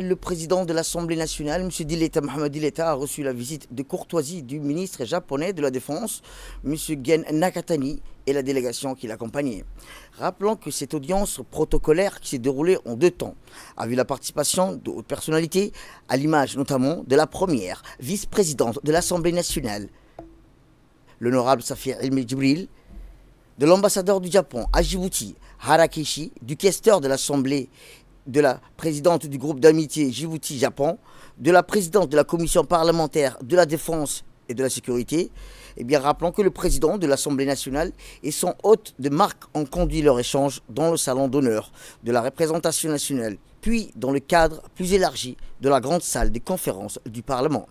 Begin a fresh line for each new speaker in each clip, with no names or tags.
Le président de l'Assemblée nationale, M. Dileta Mohamed Dileta, a reçu la visite de courtoisie du ministre japonais de la Défense, M. Gen Nakatani, et la délégation qui l'accompagnait. Rappelons que cette audience protocolaire qui s'est déroulée en 2 temps a vu la participation de hautes personnalités, à l'image notamment de la première vice-présidente de l'Assemblée nationale, l'honorable Safia Elmi Djibril, de l'ambassadeur du Japon à Djibouti, Harakishi, du questeur de l'Assemblée, de la présidente du groupe d'amitié Djibouti-Japon, de la présidente de la commission parlementaire de la défense et de la sécurité. Eh bien, rappelons que le président de l'Assemblée nationale et son hôte de marque ont conduit leur échange dans le salon d'honneur de la représentation nationale, puis dans le cadre plus élargi de la grande salle des conférences du Parlement.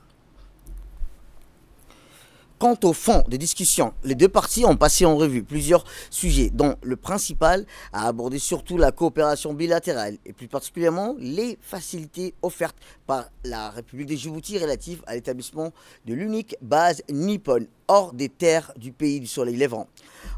Quant au fond des discussions, les 2 parties ont passé en revue plusieurs sujets, dont le principal a abordé surtout la coopération bilatérale et plus particulièrement les facilités offertes par la République de Djibouti relatives à l'établissement de l'unique base nippone hors des terres du pays du soleil levant.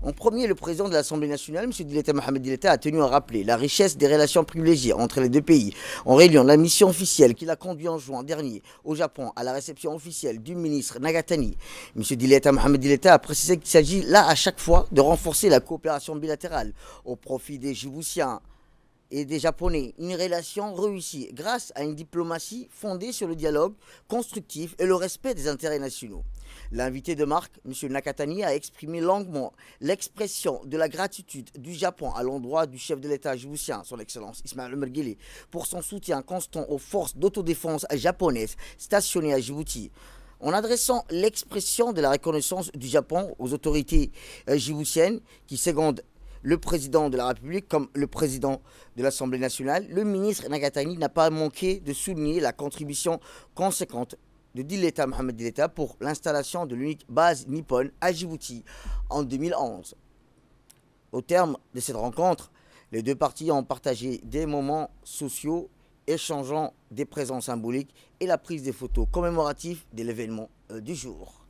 En premier, le président de l'Assemblée nationale, M. Dileta Mohamed Dileta, a tenu à rappeler la richesse des relations privilégiées entre les 2 pays en reliant la mission officielle qu'il a conduite en juin dernier au Japon à la réception officielle du ministre Nakatani. M. Dileta Mohamed Dileta a précisé qu'il s'agit là à chaque fois de renforcer la coopération bilatérale au profit des Djiboutiens et des Japonais, une relation réussie grâce à une diplomatie fondée sur le dialogue constructif et le respect des intérêts nationaux. L'invité de marque, M. Nakatani, a exprimé longuement l'expression de la gratitude du Japon à l'endroit du chef de l'État djiboutien, son Excellence Ismaël Omar Guelleh, pour son soutien constant aux forces d'autodéfense japonaises stationnées à Djibouti, en adressant l'expression de la reconnaissance du Japon aux autorités djiboutiennes qui secondent le président de la République comme le président de l'Assemblée nationale. Le ministre Nakatani n'a pas manqué de souligner la contribution conséquente de Dileta Mohamed Dileta pour l'installation de l'unique base nippone à Djibouti en 2011. Au terme de cette rencontre, les 2 parties ont partagé des moments sociaux, échangeant des présents symboliques et la prise des photos commémoratives de l'événement du jour.